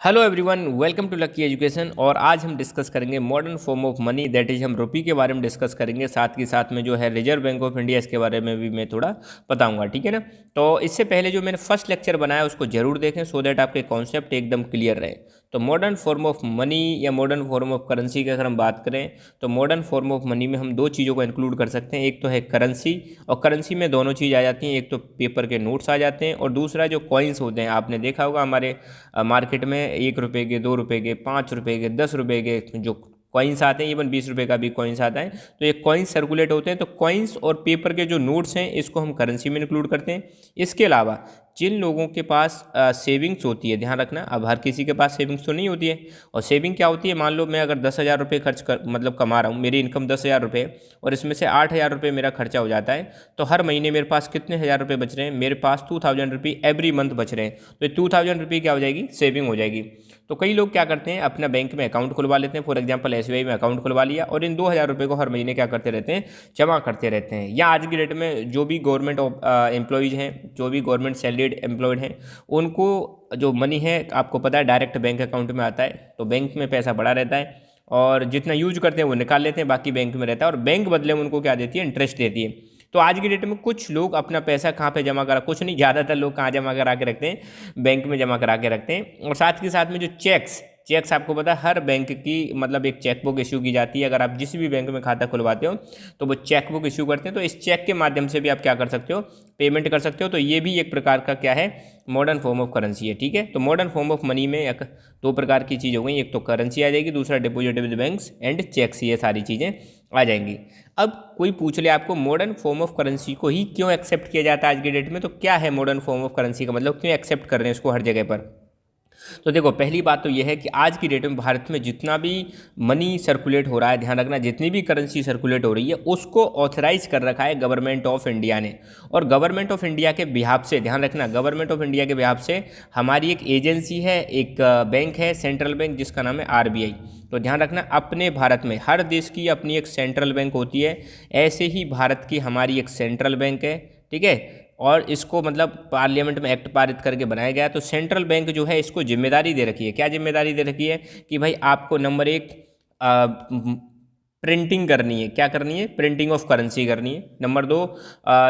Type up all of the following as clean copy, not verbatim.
Hello everyone, welcome to lucky education. और आज हम डिस्कस करेंगे modern form of money, that is हम रुपये के बारे में डिस्कस करेंगे। साथ के साथ में जो है रिजर्व बैंक ऑफ इंडिया, इसके बारे में भी मैं थोड़ा बताऊंगा, ठीक है ना। तो इससे पहले जो मैंने फर्स्ट लेक्चर बनाया उसको जरूर देखें, सो दैट आपके कॉन्सेप्ट एकदम क्लियर रहे। तो मॉडर्न फॉर्म ऑफ मनी या मॉडर्न फॉर्म ऑफ करेंसी की अगर हम बात करें तो मॉडर्न फॉर्म ऑफ मनी में हम दो चीज़ों को इंक्लूड कर सकते हैं। एक तो है करेंसी, और करेंसी में दोनों चीज़ आ जाती हैं। एक तो पेपर के नोट्स आ जाते हैं, और दूसरा जो कॉइन्स होते हैं, आपने देखा होगा हमारे मार्केट में 1 रुपये के, 2 रुपये के, 5 रुपये के, 10 रुपये के जो कॉइन्स आते हैं, इवन 20 रुपये का भी कॉइन्स आता है। तो ये कॉइन्स सर्कुलेट होते हैं। तो कॉइन्स और पेपर के जो नोट्स हैं इसको हम करेंसी में इंक्लूड करते हैं। इसके अलावा जिन लोगों के पास सेविंग्स होती है, ध्यान रखना, अब हर किसी के पास सेविंग्स तो नहीं होती है। और सेविंग क्या होती है, मान लो मैं अगर 10,000 रुपये खर्च कर मतलब कमा रहा हूँ, मेरी इनकम 10,000 रुपये है, और इसमें से 8,000 रुपये मेरा खर्चा हो जाता है, तो हर महीने मेरे पास कितने हज़ार रुपये बच रहे हैं, मेरे पास 2,000 रुपये एवरी मंथ बच रहे हैं। तो 2,000 रुपये क्या हो जाएगी, सेविंग हो जाएगी। तो कई लोग क्या करते हैं, अपना बैंक में अकाउंट खुलवा लेते हैं। फॉर एग्जांपल SBI में अकाउंट खुलवा लिया, और इन 2,000 रुपये को हर महीने क्या करते रहते हैं, जमा करते रहते हैं। या आज की डेट में जो भी गवर्नमेंट एम्प्लॉयज़ हैं, जो भी गवर्नमेंट सैलरीड एम्प्लॉयड हैं, उनको जो मनी है आपको पता है डायरेक्ट बैंक अकाउंट में आता है। तो बैंक में पैसा पड़ा रहता है, और जितना यूज करते हैं वो निकाल लेते हैं, बाकी बैंक में रहता है, और बैंक बदले में उनको क्या देती है, इंटरेस्ट देती है। तो आज की डेट में कुछ लोग अपना पैसा कहाँ पे जमा करा, कुछ नहीं, ज़्यादातर लोग कहाँ जमा करा के रखते हैं, बैंक में जमा करा के रखते हैं। और साथ के साथ में जो चेक्स आपको पता है हर बैंक की मतलब एक चेक बुक इशू की जाती है। अगर आप जिस भी बैंक में खाता खुलवाते हो तो वो चेक बुक इशू करते हैं। तो इस चेक के माध्यम से भी आप क्या कर सकते हो, पेमेंट कर सकते हो। तो ये भी एक प्रकार का क्या है, मॉडर्न फॉर्म ऑफ करेंसी है, ठीक है। तो मॉडर्न फॉर्म ऑफ मनी में दो प्रकार की चीज़ हो गई, एक तो करेंसी आ जाएगी, दूसरा deposit with banks and cheques, ये सारी चीज़ें आ जाएंगी। अब कोई पूछ ले आपको मॉडर्न फॉर्म ऑफ करेंसी को ही क्यों एक्सेप्ट किया जाता है आज की डेट में, तो क्या है मॉडर्न फॉर्म ऑफ करेंसी का मतलब, क्यों एक्सेप्ट कर रहे हैं इसको हर जगह पर। तो देखो, पहली बात तो यह है कि आज की डेट में भारत में जितना भी मनी सर्कुलेट हो रहा है, ध्यान रखना, जितनी भी करेंसी सर्कुलेट हो रही है उसको ऑथराइज कर रखा है गवर्नमेंट ऑफ इंडिया ने। और गवर्नमेंट ऑफ इंडिया के बिहाफ से, ध्यान रखना, गवर्नमेंट ऑफ इंडिया के बिहाफ से हमारी एक एजेंसी है, एक बैंक है, सेंट्रल बैंक, जिसका नाम है RBI। तो ध्यान रखना, अपने भारत में हर देश की अपनी एक सेंट्रल बैंक होती है, ऐसे ही भारत की हमारी एक सेंट्रल बैंक है, ठीक है। और इसको मतलब पार्लियामेंट में एक्ट पारित करके बनाया गया। तो सेंट्रल बैंक जो है इसको जिम्मेदारी दे रखी है, क्या जिम्मेदारी दे रखी है, कि भाई आपको नंबर एक प्रिंटिंग करनी है, क्या करनी है, प्रिंटिंग ऑफ करेंसी करनी है। नंबर 2,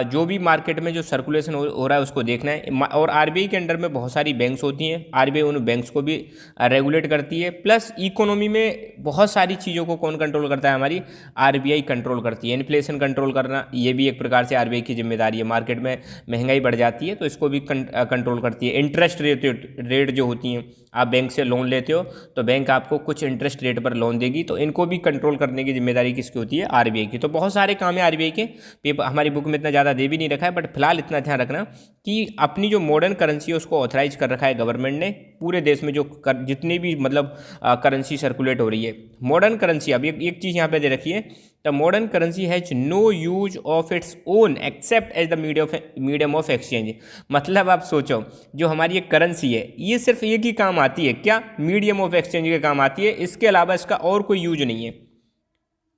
जो भी मार्केट में जो सर्कुलेशन हो रहा है उसको देखना है। और RBI के अंडर में बहुत सारी बैंक्स होती हैं, RBI उन बैंक्स को भी रेगुलेट करती है। प्लस इकोनॉमी में बहुत सारी चीज़ों को कौन कंट्रोल करता है, हमारी RBI कंट्रोल करती है। इन्फ्लेशन कंट्रोल करना, ये भी एक प्रकार से RBI की जिम्मेदारी है। मार्केट में महंगाई बढ़ जाती है तो इसको भी कंट्रोल करती है। इंटरेस्ट रेट जो होती हैं, आप बैंक से लोन लेते हो तो बैंक आपको कुछ इंटरेस्ट रेट पर लोन देगी, तो इनको भी कंट्रोल करने की जिम्मेदारी किसकी होती है, RBI की। तो बहुत सारे काम है RBI के, पेपर हमारी बुक में इतना ज़्यादा दे भी नहीं रखा है, बट फिलहाल इतना ध्यान रखना कि अपनी जो मॉडर्न करेंसी है उसको ऑथराइज कर रखा है गवर्नमेंट ने पूरे देश में। जो जितनी भी मतलब करेंसी सर्कुलेट हो रही है, मॉडर्न करेंसी, अब एक चीज़ यहाँ पे दे रखी है, the modern currency has no use of its own except as the medium of exchange. मतलब आप सोचो, जो हमारी एक करेंसी है ये सिर्फ एक ही काम आती है, क्या, मीडियम ऑफ एक्सचेंज के काम आती है, इसके अलावा इसका और कोई यूज नहीं है।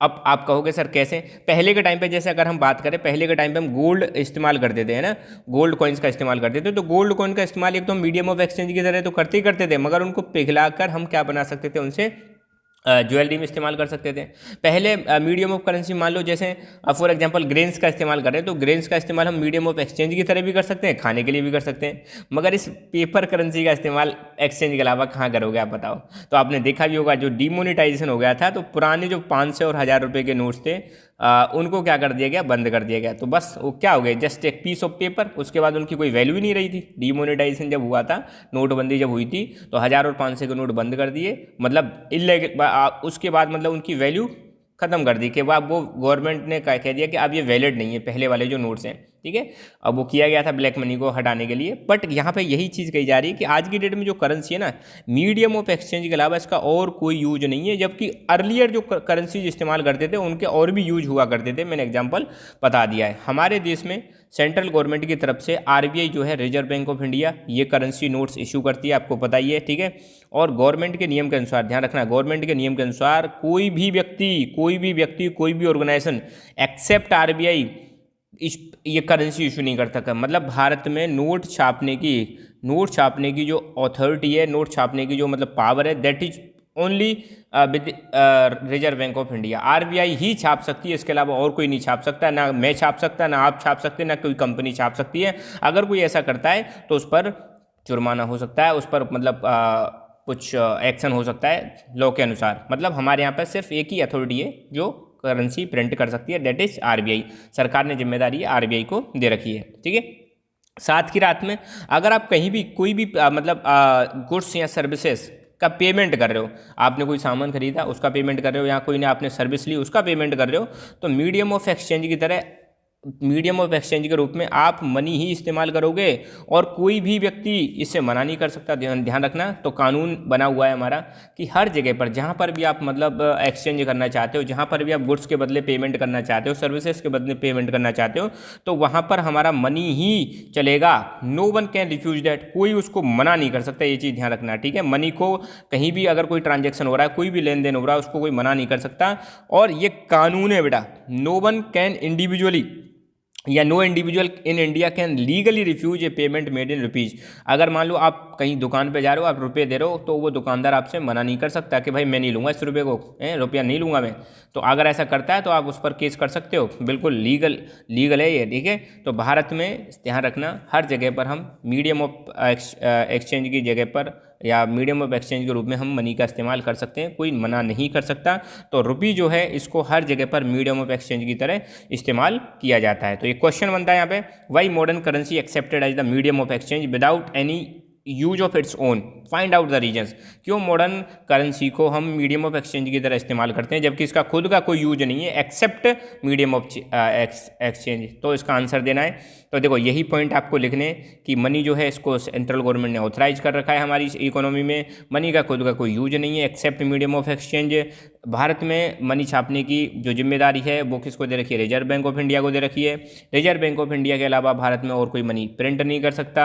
अब आप कहोगे सर कैसे, पहले के टाइम पे जैसे अगर हम बात करें, पहले के टाइम पे हम गोल्ड इस्तेमाल करते थे, है ना, गोल्ड कॉइन्स का इस्तेमाल करते थे। तो गोल्ड कॉइन का इस्तेमाल एक तो मीडियम ऑफ एक्सचेंज की तरह तो करते ही करते थे, मगर उनको पिघलाकर हम क्या बना सकते थे, उनसे ज्वेलरी में इस्तेमाल कर सकते थे। पहले मीडियम ऑफ करेंसी मान लो, जैसे फॉर एग्जांपल ग्रेन्स का इस्तेमाल करें, तो ग्रेन्स का इस्तेमाल हम मीडियम ऑफ एक्सचेंज की तरह भी कर सकते हैं, खाने के लिए भी कर सकते हैं। मगर इस पेपर करेंसी का इस्तेमाल एक्सचेंज के अलावा कहाँ करोगे आप बताओ। तो आपने देखा भी होगा, जो डिमोनेटाइजेशन हो गया था, तो पुराने जो 500 और 1,000 रुपये के नोट्स थे, उनको क्या कर दिया गया, बंद कर दिया गया। तो बस वो क्या हो गया, जस्ट एक पीस ऑफ पेपर। उसके बाद उनकी कोई वैल्यू ही नहीं रही थी। डिमोनेटाइजेशन जब हुआ था, नोटबंदी जब हुई थी, तो 1,000 और 500 के नोट बंद कर दिए, मतलब इल्लीगल। उसके बाद मतलब उनकी वैल्यू खत्म कर दी, कि अब वो गवर्नमेंट ने कह दिया कि अब ये वैलिड नहीं है, पहले वाले जो नोट्स हैं, ठीक है। अब वो किया गया था ब्लैक मनी को हटाने के लिए। बट यहाँ पे यही चीज़ कही जा रही है कि आज की डेट में जो करेंसी है ना, मीडियम ऑफ एक्सचेंज के अलावा इसका और कोई यूज नहीं है। जबकि अर्लियर जो करेंसी इस्तेमाल करते थे उनके और भी यूज हुआ करते थे। मैंने एग्जाम्पल बता दिया है। हमारे देश में सेंट्रल गवर्नमेंट की तरफ से RBI जो है, रिजर्व बैंक ऑफ इंडिया, ये करेंसी नोट्स इशू करती है, आपको पता ही है, ठीक है। और गवर्नमेंट के नियम के अनुसार, ध्यान रखना, गवर्नमेंट के नियम के अनुसार कोई भी व्यक्ति कोई भी ऑर्गेनाइजेशन एक्सेप्ट RBI ये करेंसी इशू नहीं कर सकता। मतलब भारत में नोट छापने की नोट छापने की जो अथॉरिटी है, नोट छापने की जो मतलब पावर है, that is only with Reserve Bank of India. RBI ही छाप सकती है, इसके अलावा और कोई नहीं छाप सकता, ना मैं छाप सकता, ना आप छाप सकते, ना कोई कंपनी छाप सकती है। अगर कोई ऐसा करता है तो उस पर जुर्माना हो सकता है, उस पर मतलब कुछ एक्शन हो सकता है लॉ के अनुसार। मतलब हमारे यहाँ पर सिर्फ एक ही अथॉरिटी है जो करेंसी प्रिंट कर सकती है, दैट इज आरबीआई। सरकार ने जिम्मेदारी आरबीआई को दे रखी है, ठीक है। साथ की रात में अगर आप कहीं भी कोई भी मतलब गुड्स या सर्विसेज का पेमेंट कर रहे हो, आपने कोई सामान खरीदा उसका पेमेंट कर रहे हो, या कोई ने आपने सर्विस ली उसका पेमेंट कर रहे हो, तो मीडियम ऑफ एक्सचेंज की तरह, मीडियम ऑफ एक्सचेंज के रूप में आप मनी ही इस्तेमाल करोगे, और कोई भी व्यक्ति इससे मना नहीं कर सकता। ध्यान रखना, तो कानून बना हुआ है हमारा कि हर जगह पर जहाँ पर भी आप मतलब एक्सचेंज करना चाहते हो, जहाँ पर भी आप गुड्स के बदले पेमेंट करना चाहते हो, सर्विसेज के बदले पेमेंट करना चाहते हो, तो वहाँ पर हमारा मनी ही चलेगा। No one can refuse that, कोई उसको मना नहीं कर सकता, ये चीज़ ध्यान रखना, ठीक है। मनी को कहीं भी अगर कोई ट्रांजेक्शन हो रहा है, कोई भी लेन देन हो रहा है, उसको कोई मना नहीं कर सकता, और ये कानून है बेटा। नो वन कैन इंडिविजुअली या no individual in India can legally refuse a payment made in rupees. अगर मान लो आप कहीं दुकान पे जा रहे हो, आप रुपये दे रहे हो, तो वो दुकानदार आपसे मना नहीं कर सकता कि भाई मैं नहीं लूँगा इस रुपये को, रुपया नहीं लूँगा मैं। तो अगर ऐसा करता है तो आप उस पर केस कर सकते हो, बिल्कुल लीगल है ये, ठीक है। तो भारत में ध्यान रखना, हर जगह पर हम मीडियम ऑफ एक्सचेंज की जगह पर या मीडियम ऑफ एक्सचेंज के रूप में हम मनी का इस्तेमाल कर सकते हैं, कोई मना नहीं कर सकता। तो रुपी जो है इसको हर जगह पर मीडियम ऑफ एक्सचेंज की तरह इस्तेमाल किया जाता है। तो एक क्वेश्चन बनता है यहाँ पे, why modern currency accepted as the medium of exchange without any use of its own, find out the reasons. क्यों मॉडर्न करेंसी को हम मीडियम ऑफ एक्सचेंज की तरह इस्तेमाल करते हैं जबकि इसका खुद का कोई यूज नहीं है एक्सेप्ट मीडियम ऑफ एक्सचेंज? तो इसका आंसर देना है। तो देखो यही पॉइंट आपको लिखने कि मनी जो है इसको सेंट्रल गवर्नमेंट ने ऑथराइज कर रखा है हमारी इकोनॉमी में, मनी का खुद का कोई यूज नहीं है except medium of exchange. Bharat में मनी छापने की जो जिम्मेदारी है वो किसको दे रखी है? रिजर्व बैंक ऑफ इंडिया को दे रखी है। रिजर्व बैंक ऑफ इंडिया के अलावा भारत में और कोई मनी प्रिंट नहीं कर सकता।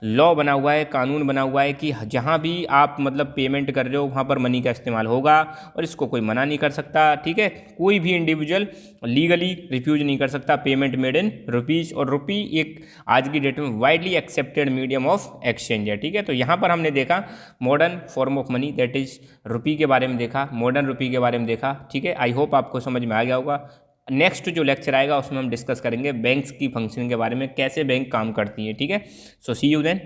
लॉ बना हुआ है, कानून बना हुआ है कि जहाँ भी आप मतलब पेमेंट कर रहे हो वहाँ पर मनी का इस्तेमाल होगा, और इसको कोई मना नहीं कर सकता, ठीक है। कोई भी इंडिविजुअल लीगली रिफ्यूज नहीं कर सकता पेमेंट मेड इन रुपीज़, और रुपी एक आज की डेट में widely accepted medium of exchange है, ठीक है। तो यहाँ पर हमने देखा modern form of money that is rupee के बारे में देखा, मॉडर्न रुपी के बारे में देखा, ठीक है। आई होप आपको समझ में आ गया होगा। नेक्स्ट जो लेक्चर आएगा उसमें हम डिस्कस करेंगे बैंक्स की फंक्शन के बारे में, कैसे बैंक काम करती है, ठीक है। सो सी यू देन।